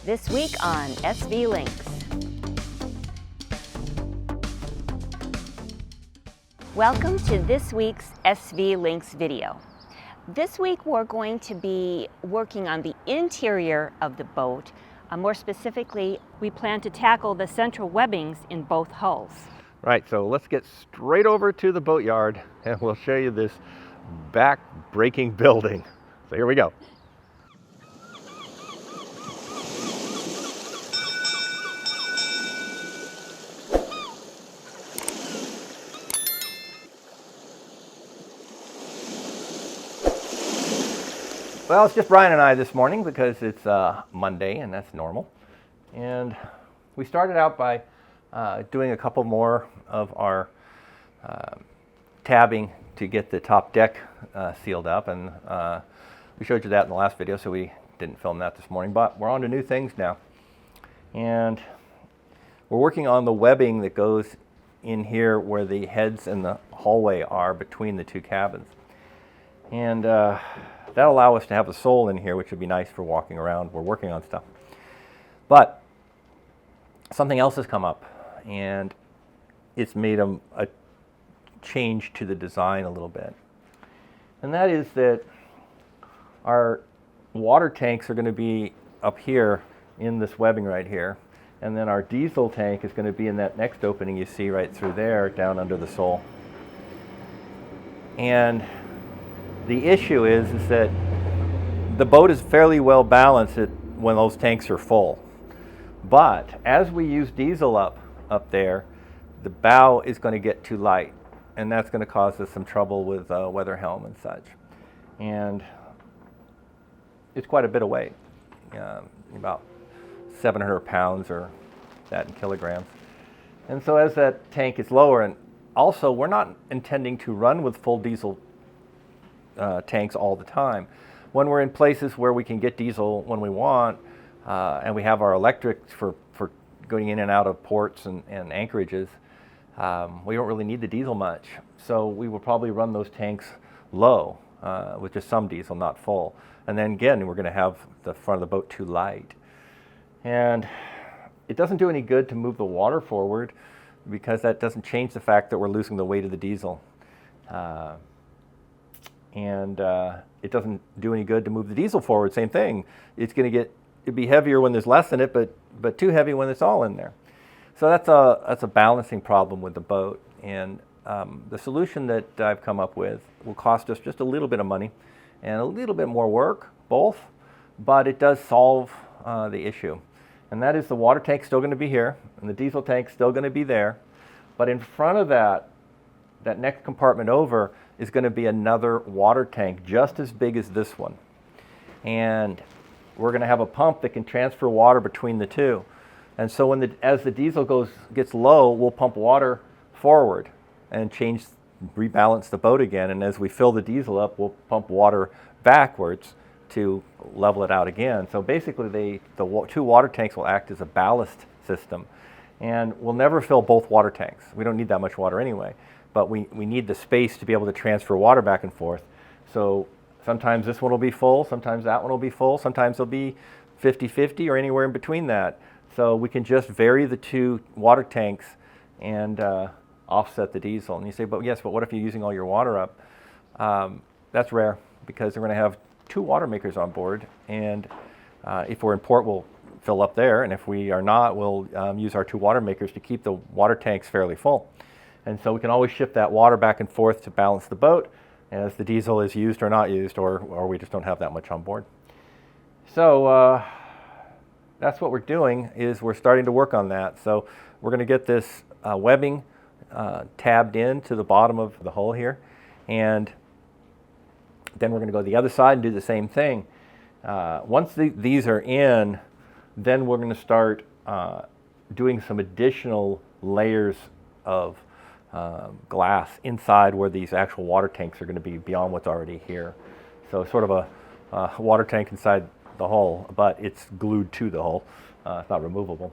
This week on SV Lynx. Welcome to this week's SV Lynx video. This week we're going to be working on the interior of the boat. More specifically, we plan to tackle the central webbings in both hulls. Right, so let's get straight over to the boatyard and we'll show you this back-breaking building. So here we go. Well, it's just Brian and I this morning because it's Monday and that's normal. And we started out by doing a couple more of our tabbing to get the top deck sealed up, and we showed you that in the last video, so we didn't film that this morning, but we're on to new things now. And we're working on the webbing that goes in here where the heads and the hallway are between the two cabins. And that'll allow us to have a sole in here, which would be nice for walking around. We're working on stuff. But something else has come up, and it's made a change to the design a little bit. And that is that our water tanks are going to be up here in this webbing right here. And then our diesel tank is going to be in that next opening you see right through there, down under the sole. And the issue is that the boat is fairly well balanced when those tanks are full. But as we use diesel up there, the bow is going to get too light, and that's going to cause us some trouble with weather helm and such. And it's quite a bit of weight, about 700 pounds or that in kilograms. And so as that tank is lower, and also we're not intending to run with full diesel tanks all the time. When we're in places where we can get diesel when we want, and we have our electrics for going in and out of ports and anchorages, we don't really need the diesel much. So we will probably run those tanks low with just some diesel, not full. And then again, we're going to have the front of the boat too light. And it doesn't do any good to move the water forward because that doesn't change the fact that we're losing the weight of the diesel. And it doesn't do any good to move the diesel forward, same thing. It'd be heavier when there's less in it, but too heavy when it's all in there. So that's a balancing problem with the boat. And the solution that I've come up with will cost us just a little bit of money and a little bit more work, both, but it does solve the issue. And that is the water tank's still going to be here, and the diesel tank's still going to be there. But in front of that next compartment over is going to be another water tank just as big as this one. And we're going to have a pump that can transfer water between the two. And so as the diesel gets low, we'll pump water forward and rebalance the boat again. And as we fill the diesel up, we'll pump water backwards to level it out again. So basically the two water tanks will act as a ballast system. And we'll never fill both water tanks. We don't need that much water anyway. But we need the space to be able to transfer water back and forth. So sometimes this one will be full, sometimes that one will be full, sometimes it'll be 50-50 or anywhere in between that. So we can just vary the two water tanks and offset the diesel. And you say, but what if you're using all your water up? That's rare because we're going to have two water makers on board. And if we're in port, we'll fill up there. And if we are not, we'll use our two water makers to keep the water tanks fairly full. And so we can always shift that water back and forth to balance the boat as the diesel is used or not used, or we just don't have that much on board. So that's what we're doing, is we're starting to work on that. So we're going to get this webbing tabbed in to the bottom of the hull here, and then we're going to go to the other side and do the same thing. Once these are in, then we're going to start doing some additional layers of glass inside where these actual water tanks are going to be beyond what's already here. So sort of a water tank inside the hull, but it's glued to the hull. It's not removable.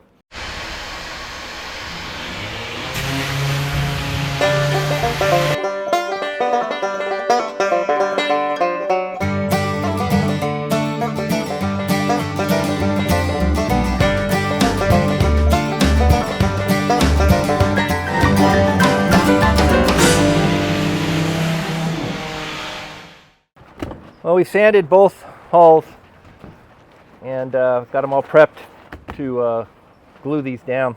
Well, we sanded both hulls and got them all prepped to glue these down.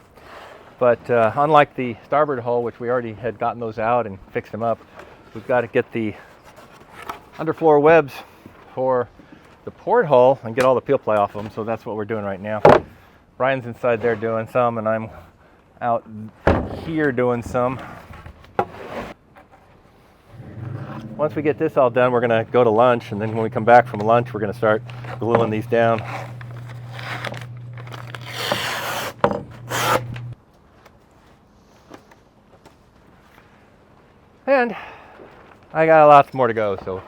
But unlike the starboard hull, which we already had gotten those out and fixed them up, we've got to get the underfloor webs for the port hull and get all the peel ply off of them. So that's what we're doing right now. Brian's inside there doing some, and I'm out here doing some. Once we get this all done, we're going to go to lunch, and then when we come back from lunch, we're going to start gluing these down. And I got lots more to go, so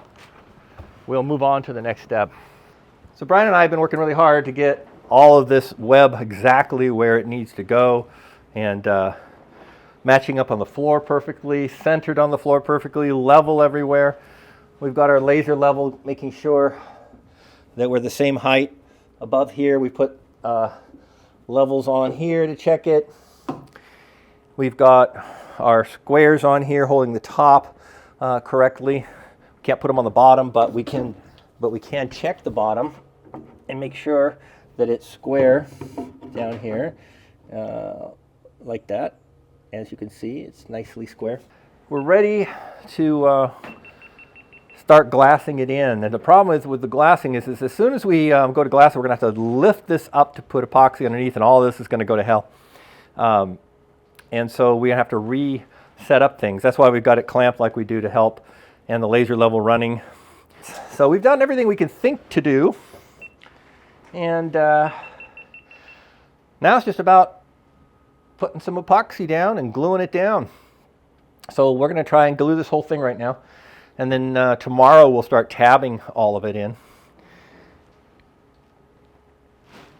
we'll move on to the next step. So Brian and I have been working really hard to get all of this web exactly where it needs to go, and matching up on the floor perfectly, centered on the floor perfectly, level everywhere. We've got our laser level, making sure that we're the same height. Above here, we put levels on here to check it. We've got our squares on here holding the top correctly. We can't put them on the bottom, but we can check the bottom and make sure that it's square down here, like that. As you can see, it's nicely square. We're ready to start glassing it in. And the problem is with the glassing is as soon as we go to glass, we're going to have to lift this up to put epoxy underneath, and all this is going to go to hell. And so we have to reset up things. That's why we've got it clamped like we do to help, and the laser level running. So we've done everything we can think to do. And now it's just about putting some epoxy down and gluing it down. So we're going to try and glue this whole thing right now. And then tomorrow we'll start tabbing all of it in.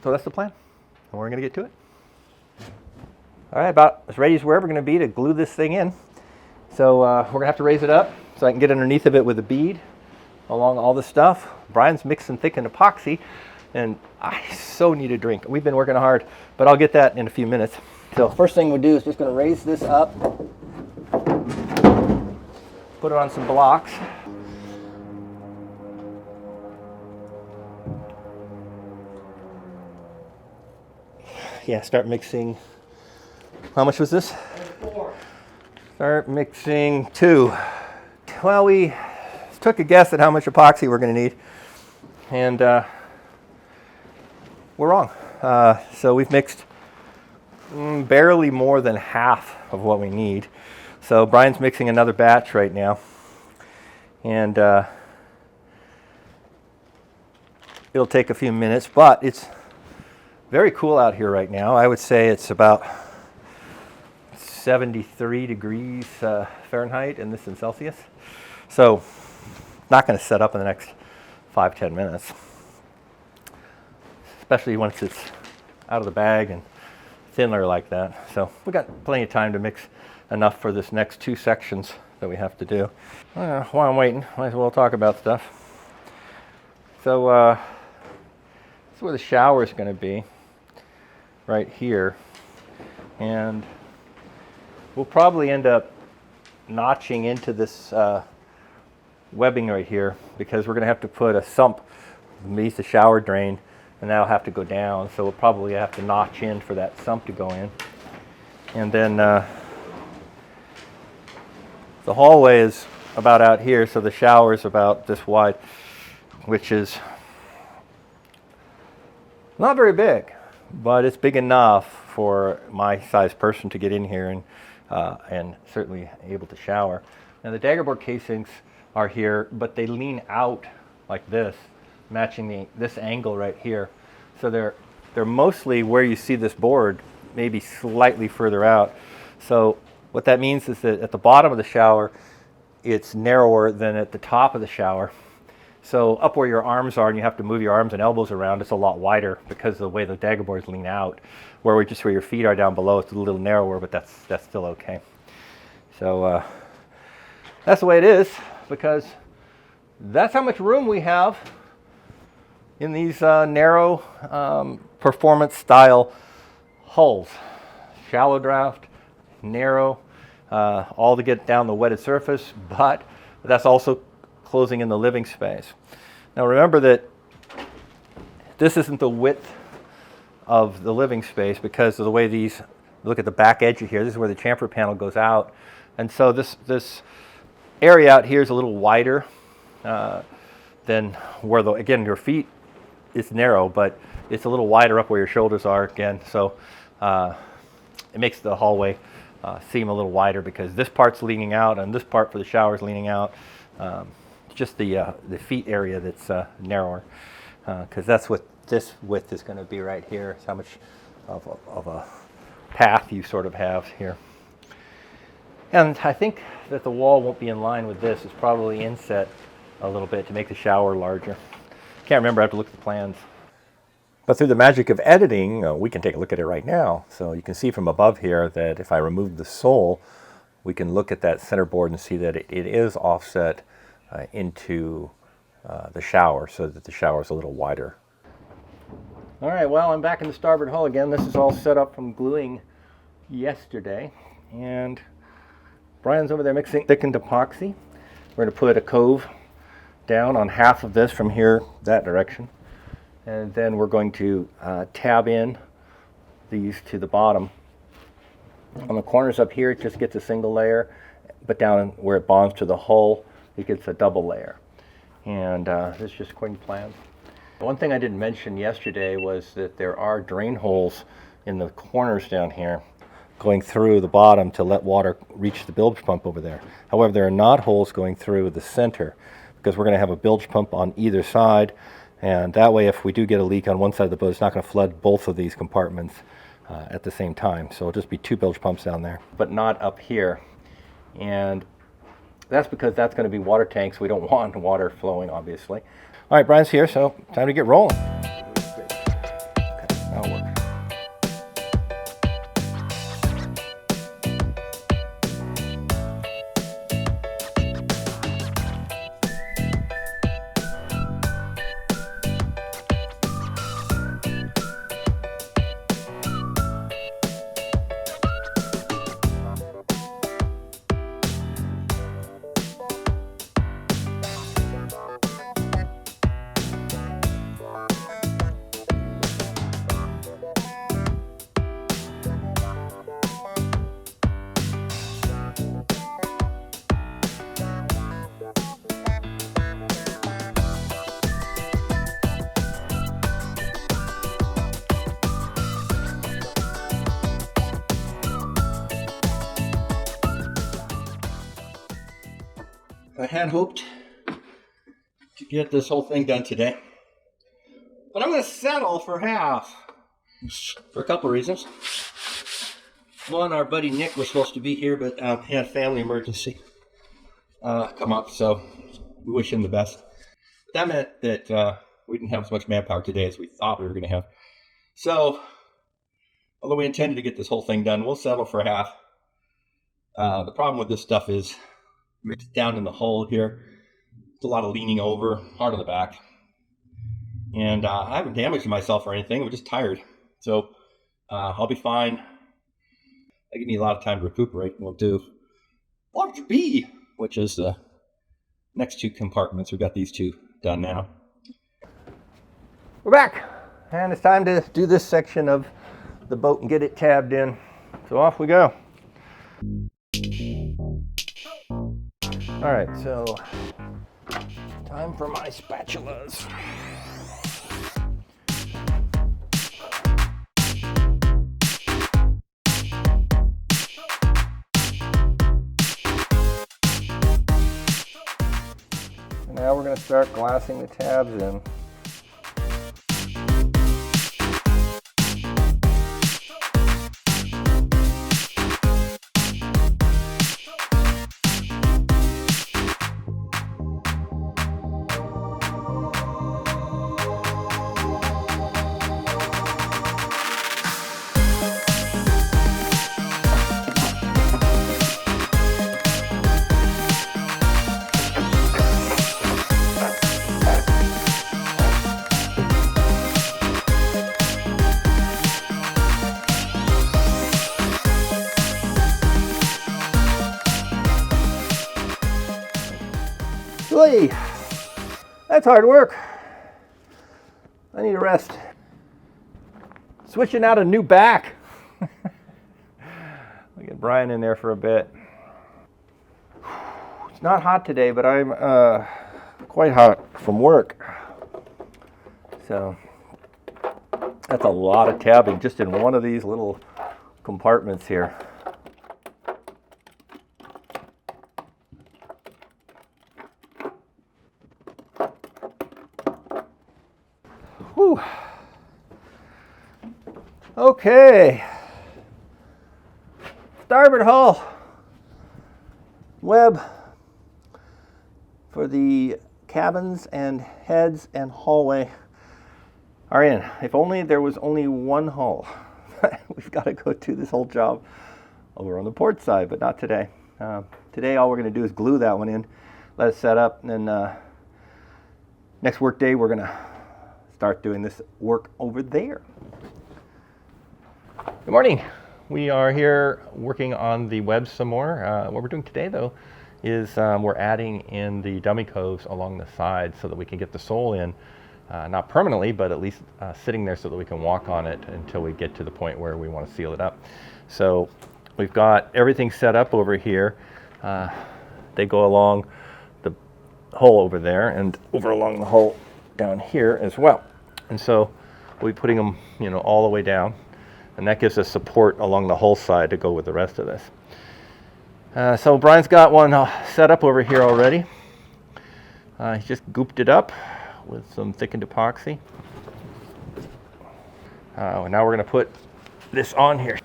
So that's the plan. And we're going to get to it. All right, about as ready as we're ever going to be to glue this thing in. So we're going to have to raise it up so I can get underneath of it with a bead along all the stuff. Brian's mixing thick and epoxy, and I so need a drink. We've been working hard, but I'll get that in a few minutes. So first thing we'll do is just going to raise this up, put it on some blocks. Yeah, start mixing. How much was this? 4. Start mixing 2. Well, we took a guess at how much epoxy we're going to need, and we're wrong. So we've mixed barely more than half of what we need. So Brian's mixing another batch right now, and it'll take a few minutes, but it's very cool out here right now. I would say it's about 73 degrees Fahrenheit, and this in Celsius. So not going to set up in the next 5-10 minutes, especially once it's out of the bag and thinner like that. So we got plenty of time to mix enough for this next 2 sections that we have to do. While I'm waiting, might as well talk about stuff. So this is where the shower is going to be, right here, and we'll probably end up notching into this webbing right here, because we're going to have to put a sump beneath the shower drain, and that'll have to go down. So we'll probably have to notch in for that sump to go in. And then the hallway is about out here, so the shower is about this wide, which is not very big, but it's big enough for my size person to get in here and certainly able to shower. Now the daggerboard casings are here, but they lean out like this, matching this angle right here. So they're mostly where you see this board, maybe slightly further out. So what that means is that at the bottom of the shower, it's narrower than at the top of the shower. So up where your arms are and you have to move your arms and elbows around, it's a lot wider because of the way the daggerboards lean out. Where your feet are down below, it's a little narrower, but that's still okay. So that's the way it is, because that's how much room we have in these narrow performance style hulls. Shallow draft, narrow, all to get down the wetted surface, but that's also closing in the living space. Now remember that this isn't the width of the living space because of the way these, look at the back edge of here, this is where the chamfer panel goes out. And so this area out here is a little wider than where, again, your feet is narrow, but it's a little wider up where your shoulders are again. So it makes the hallway seem a little wider because this part's leaning out and this part for the shower is leaning out. Just the feet area that's narrower, because that's what this width is going to be right here. It's how much of a path you sort of have here. And I think that the wall won't be in line with this. It's probably inset a little bit to make the shower larger. Can't remember, I have to look at the plans. But through the magic of editing, we can take a look at it right now. So you can see from above here that if I remove the sole, we can look at that center board and see that it is offset into the shower so that the shower is a little wider. All right, well, I'm back in the starboard hull again. This is all set up from gluing yesterday. And Brian's over there mixing thickened epoxy. We're going to put a cove down on half of this from here, that direction. And then we're going to tab in these to the bottom. On the corners up here, it just gets a single layer, but down where it bonds to the hull, it gets a double layer. And this is just according to plans. One thing I didn't mention yesterday was that there are drain holes in the corners down here going through the bottom to let water reach the bilge pump over there. However, there are not holes going through the center because we're going to have a bilge pump on either side. And that way, if we do get a leak on one side of the boat, it's not going to flood both of these compartments at the same time. So it'll just be two bilge pumps down there, but not up here. And that's because that's going to be water tanks. We don't want water flowing, obviously. All right, Brian's here, so time to get rolling. Okay, that'll work. I had hoped to get this whole thing done today, but I'm going to settle for half for a couple of reasons. One, our buddy Nick was supposed to be here, but he had a family emergency come up, so we wish him the best. That meant that we didn't have as much manpower today as we thought we were going to have. So, although we intended to get this whole thing done, we'll settle for half. The problem with this stuff is it's down in the hole here. It's a lot of leaning over, hard on the back. And I haven't damaged myself or anything. I'm just tired. So I'll be fine. I give me a lot of time to recuperate. We'll do large B, which is the next two compartments. We've got these two done now. We're back. And it's time to do this section of the boat and get it tabbed in. So off we go. All right, so time for my spatulas. Now we're going to start glassing the tabs in. That's hard work. I need a rest. Switching out a new back. I'll get Brian in there for a bit. It's not hot today, but I'm quite hot from work. So that's a lot of tabbing just in one of these little compartments here. Whew. Okay. Starboard hull. Web for the cabins and heads and hallway are in. If only there was only one hull. We've got to go do this whole job over on the port side, but not today. Today all we're going to do is glue that one in, let it set up, and then next work day we're going to start doing this work over there. Good morning. We are here working on the web some more. What we're doing today though is we're adding in the dummy coves along the side so that we can get the sole in, not permanently, but at least sitting there so that we can walk on it until we get to the point where we want to seal it up. So we've got everything set up over here. They go along the hull over there and over along the hull down here as well. And so we'll be putting them, all the way down. And that gives us support along the hull side to go with the rest of this. So Brian's got one set up over here already. He's just gooped it up with some thickened epoxy. And now we're going to put this on here.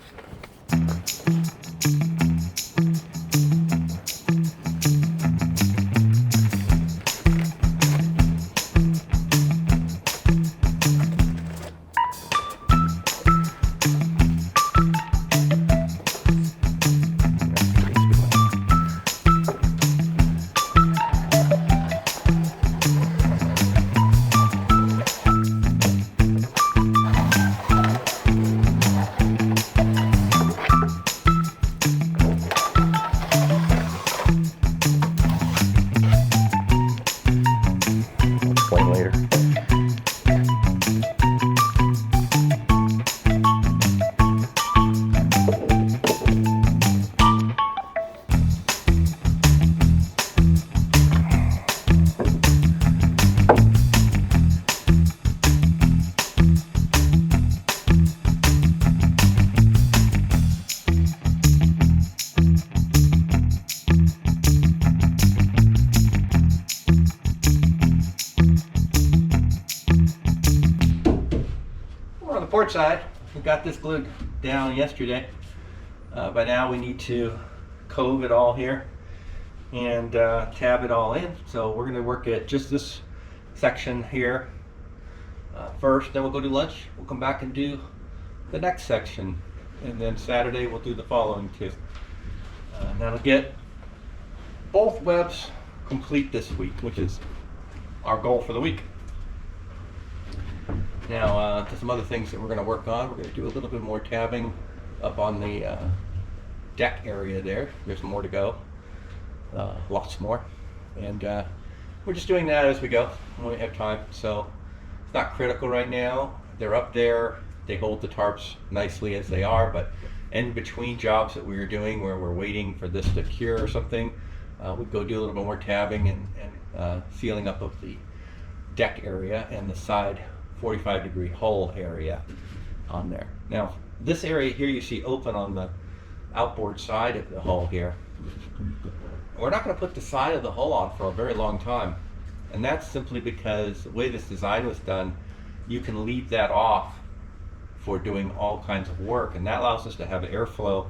Later. Port side, we got this glued down yesterday. By now we need to cove it all here and tab it all in. So we're going to work at just this section here first, then we'll go to lunch. We'll come back and do the next section, and then Saturday we'll do the following two. That'll get both webs complete this week, which is our goal for the week. Now, to some other things that we're going to work on, we're going to do a little bit more tabbing up on the deck area there. There's more to go, lots more. And we're just doing that as we go when we have time. So it's not critical right now. They're up there. They hold the tarps nicely as they are, but in between jobs that we were doing where we're waiting for this to cure or something, we'd go do a little bit more tabbing and sealing up of the deck area and the side 45-degree hull area on there. Now, this area here you see open on the outboard side of the hull here. We're not going to put the side of the hull on for a very long time, and that's simply because the way this design was done, you can leave that off for doing all kinds of work, and that allows us to have airflow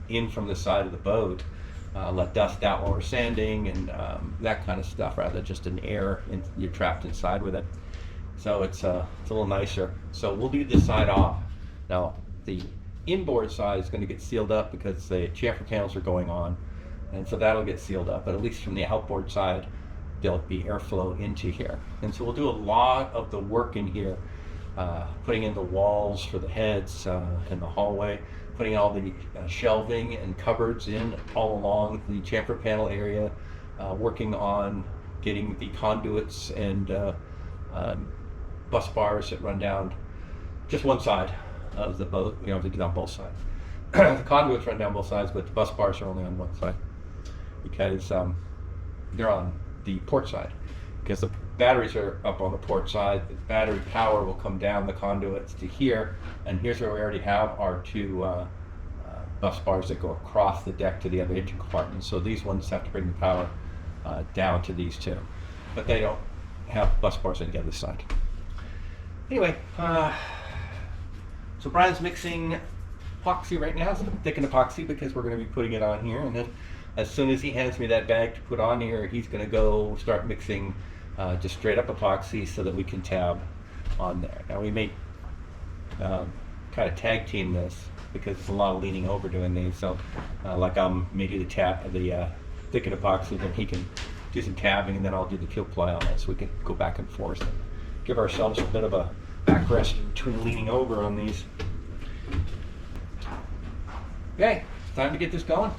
in from the side of the boat, let dust out while we're sanding and that kind of stuff, rather than just an air and you're trapped inside with it. So it's a little nicer. So we'll leave this side off. Now the inboard side is going to get sealed up because the chamfer panels are going on, and so that'll get sealed up, but at least from the outboard side there'll be airflow into here. And so we'll do a lot of the work in here, putting in the walls for the heads and the hallway, putting all the shelving and cupboards in all along the chamfer panel area, working on getting the conduits and bus bars that run down just one side of the boat. We don't have to get on both sides. The conduits run down both sides, but the bus bars are only on one side because they're on the port side. Because the batteries are up on the port side, the battery power will come down the conduits to here, and here's where we already have our two bus bars that go across the deck to the other engine compartment. So these ones have to bring the power down to these two, but they don't have bus bars on the other side. Anyway, so Brian's mixing epoxy right now, some thickened epoxy, because we're going to be putting it on here, and then as soon as he hands me that bag to put on here, he's going to go start mixing just straight up epoxy so that we can tab on there. Now we may kind of tag team this because it's a lot of leaning over doing these. So like I'm maybe the thickened epoxy, then he can do some tabbing, and then I'll do the kill ply on it, so we can go back and forth and give ourselves a bit of a backrest between leaning over on these. Okay, time to get this going.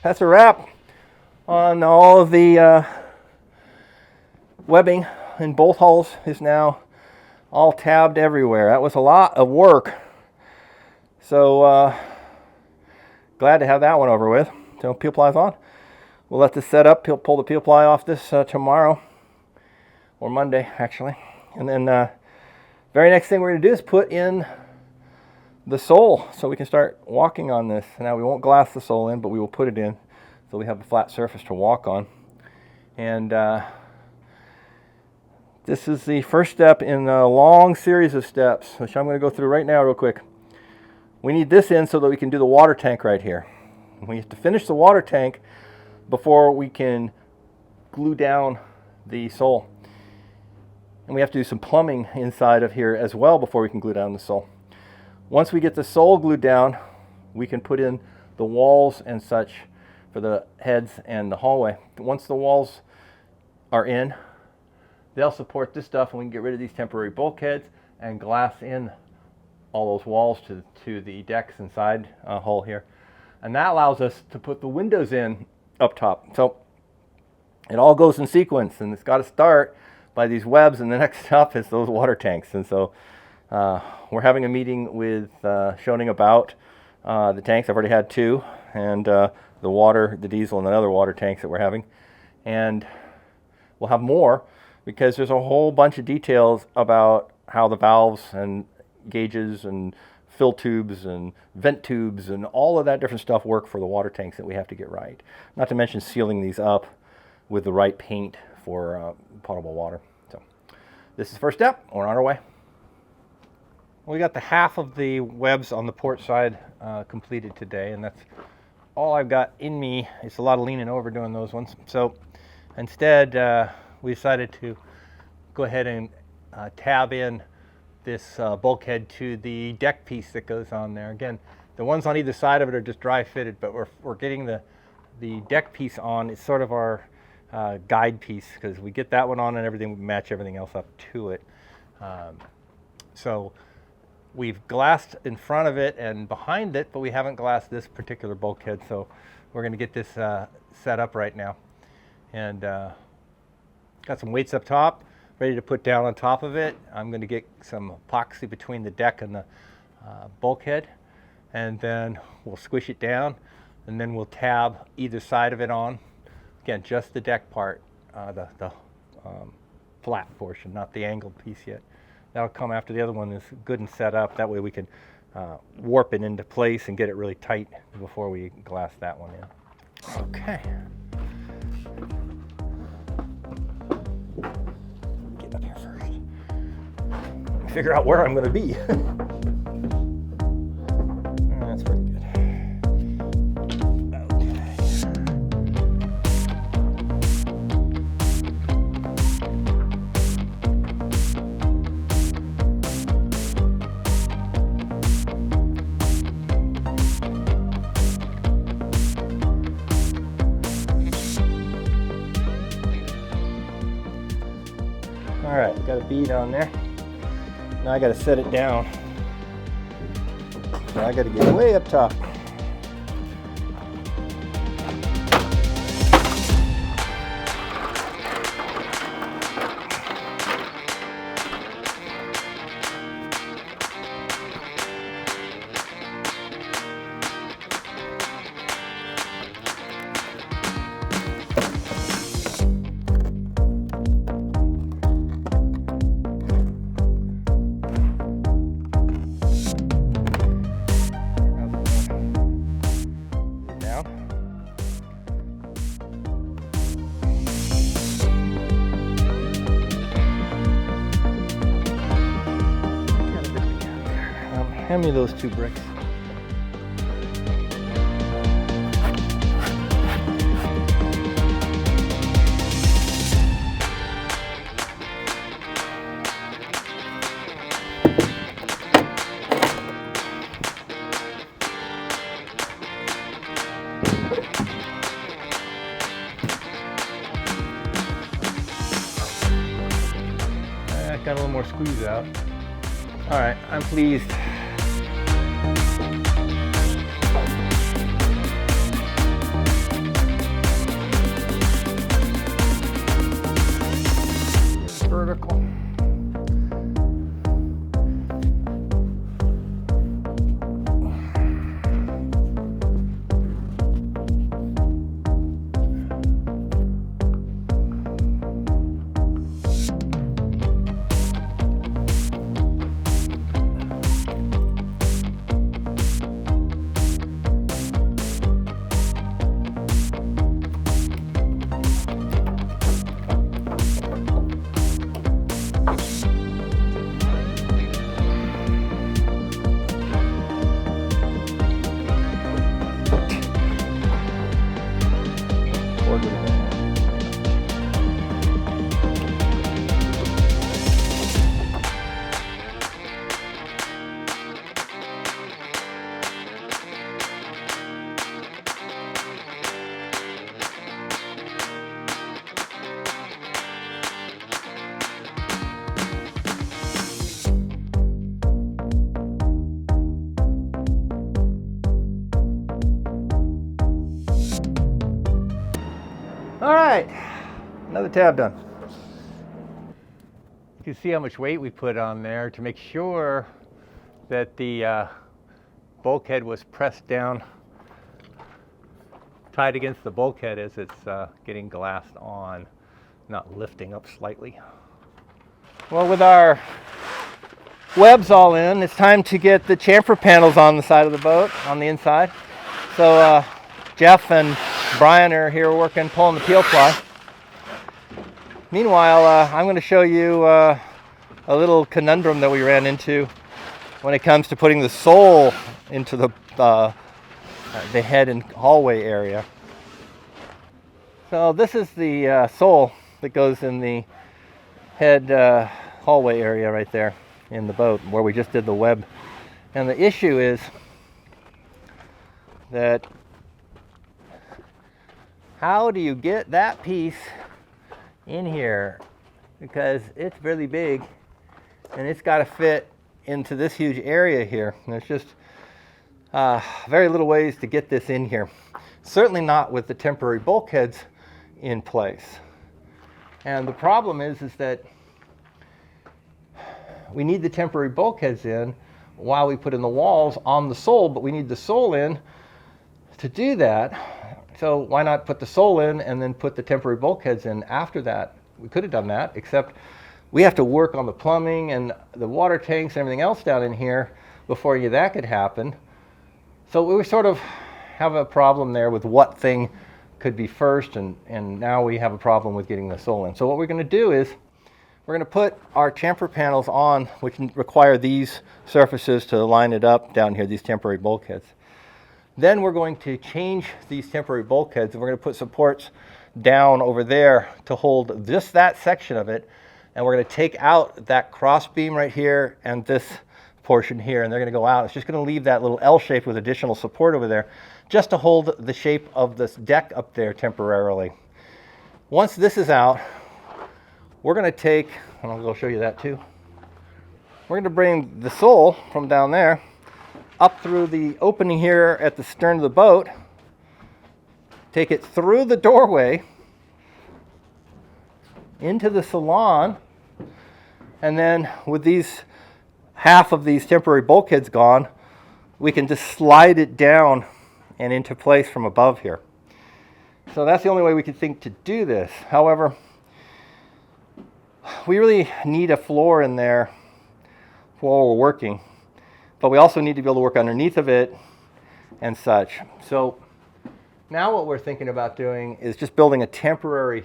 That's a wrap on all of the webbing in both hulls. Is now all tabbed everywhere. That was a lot of work. So glad to have that one over with. So peel plies on. We'll let this set up. Pull the peel ply off this tomorrow, or Monday actually. And then very next thing we're going to do is put in the sole so we can start walking on this. Now we won't glass the sole in, but we will put it in so we have a flat surface to walk on. And this is the first step in a long series of steps, which I'm going to go through right now real quick. We need this in so that we can do the water tank right here. We have to finish the water tank before we can glue down the sole. And we have to do some plumbing inside of here as well before we can glue down the sole. Once we get the sole glued down, we can put in the walls and such for the heads and the hallway. Once the walls are in, they'll support this stuff, and we can get rid of these temporary bulkheads and glass in all those walls to the decks inside hull here. And that allows us to put the windows in up top. So it all goes in sequence, and it's got to start by these webs, and the next step is those water tanks. And so we're having a meeting with Schoening about the tanks. I've already had two, and the diesel, and the other water tanks that we're having. And we'll have more because there's a whole bunch of details about how the valves and gauges and fill tubes and vent tubes and all of that different stuff work for the water tanks that we have to get right. Not to mention sealing these up with the right paint for potable water. So this is the first step. We're on our way. We got the half of the webs on the port side completed today, and that's all I've got in me. It's a lot of leaning over doing those ones. So instead, we decided to go ahead and tab in this bulkhead to the deck piece that goes on there. Again, the ones on either side of it are just dry fitted, but we're getting the deck piece on. It's sort of our guide piece, because we get that one on and everything, we match everything else up to it. So we've glassed in front of it and behind it, but we haven't glassed this particular bulkhead. So we're going to get this set up right now. And got some weights up top, ready to put down on top of it. I'm going to get some epoxy between the deck and the bulkhead, and then we'll squish it down, and then we'll tab either side of it on. Again, just the deck part, the flat portion, not the angled piece yet. That'll come after the other one is good and set up. That way we can warp it into place and get it really tight before we glass that one in. Okay. Get up here first. Figure out where I'm going to be. That's pretty good. All right, got a bead on there. Now I got to set it down. Now I got to get way up top. Hand me those 2 bricks. Got a little more squeeze out. All right, I'm pleased. Vertical. All right, another tab done. You can see how much weight we put on there to make sure that the bulkhead was pressed down, tied against the bulkhead as it's getting glassed on, not lifting up slightly. Well, with our webs all in, it's time to get the chamfer panels on the side of the boat, on the inside. So Jeff and Brian are here working, pulling the peel ply. Meanwhile, I'm going to show you a little conundrum that we ran into when it comes to putting the sole into the head and hallway area. So this is the sole that goes in the head hallway area right there in the boat where we just did the web. And the issue is that how do you get that piece in here? Because it's really big and it's got to fit into this huge area here. And there's just very little ways to get this in here. Certainly not with the temporary bulkheads in place. And the problem is that we need the temporary bulkheads in while we put in the walls on the sole, but we need the sole in to do that. So why not put the sole in and then put the temporary bulkheads in after that we could have done that, except we have to work on the plumbing and the water tanks and everything else down in here before that could happen. So we sort of have a problem there with what thing could be first, and now we have a problem with getting the sole in. So what we're going to do is we're going to put our chamfer panels on, which require these surfaces to line it up down here, these temporary bulkheads. Then we're going to change these temporary bulkheads, and we're going to put supports down over there to hold just that section of it, and we're going to take out that cross beam right here and this portion here, and they're going to go out. It's just going to leave that little L shape with additional support over there just to hold the shape of this deck up there temporarily. Once this is out, we're going to take, and I'll go show you that too, we're going to bring the sole from down there up through the opening here at the stern of the boat, take it through the doorway into the salon, and then with these half of these temporary bulkheads gone, we can just slide it down and into place from above here. So that's the only way we could think to do this. However, we really need a floor in there while we're working, but we also need to be able to work underneath of it and such. So now what we're thinking about doing is just building a temporary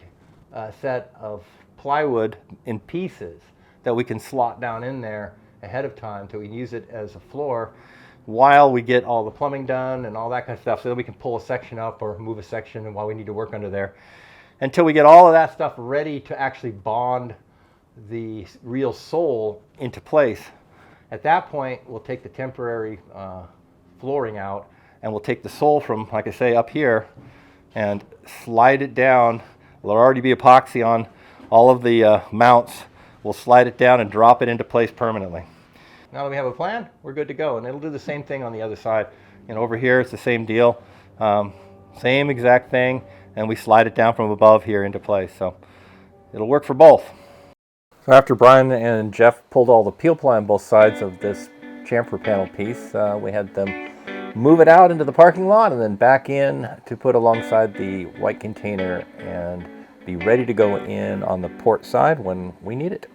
set of plywood in pieces that we can slot down in there ahead of time so we can use it as a floor while we get all the plumbing done and all that kind of stuff, so that we can pull a section up or move a section while we need to work under there until we get all of that stuff ready to actually bond the real sole into place. At that point, we'll take the temporary flooring out, and we'll take the sole from, like I say, up here and slide it down. There'll already be epoxy on all of the mounts. We'll slide it down and drop it into place permanently. Now that we have a plan, we're good to go, and it'll do the same thing on the other side. And over here, it's the same deal, same exact thing, and we slide it down from above here into place. So it'll work for both. So after Brian and Jeff pulled all the peel ply on both sides of this chamfer panel piece, we had them move it out into the parking lot and then back in to put alongside the white container and be ready to go in on the port side when we need it.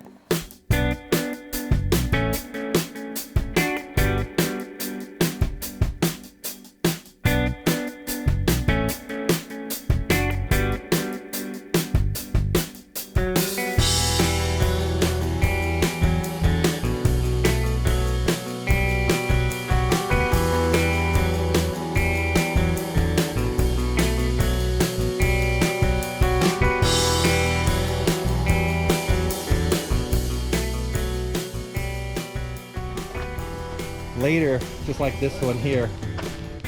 Later, just like this one here,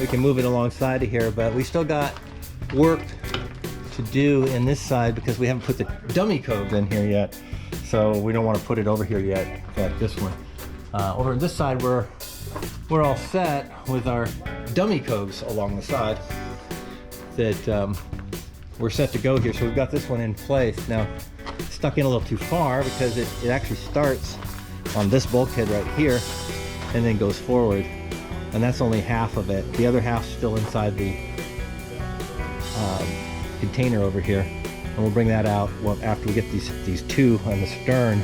we can move it alongside of here, but we still got work to do in this side because we haven't put the dummy coves in here yet. So we don't want to put it over here yet, like this one. Over on this side, we're all set with our dummy coves along the side that we're set to go here. So we've got this one in place. Now, stuck in a little too far because it actually starts on this bulkhead right here and then goes forward, and that's only half of it. The other half's still inside the container over here, and we'll bring that out after we get these two on the stern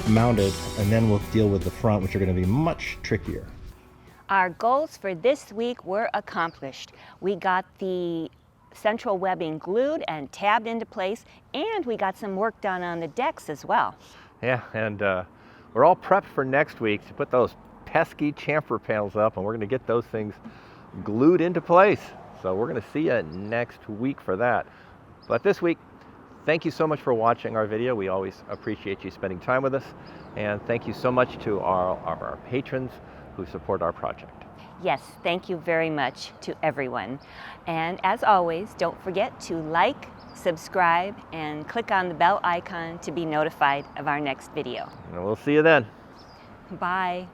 mounted, and then we'll deal with the front, which are going to be much trickier. Our goals for this week were accomplished. We got the central webbing glued and tabbed into place, and we got some work done on the decks as well. Yeah, and we're all prepped for next week to put those pesky chamfer panels up, and we're going to get those things glued into place. So we're going to see you next week for that. But this week, thank you so much for watching our video. We always appreciate you spending time with us, and thank you so much to our patrons who support our project. Yes, thank you very much to everyone. And as always, don't forget to like, subscribe, and click on the bell icon to be notified of our next video. And we'll see you then. Bye.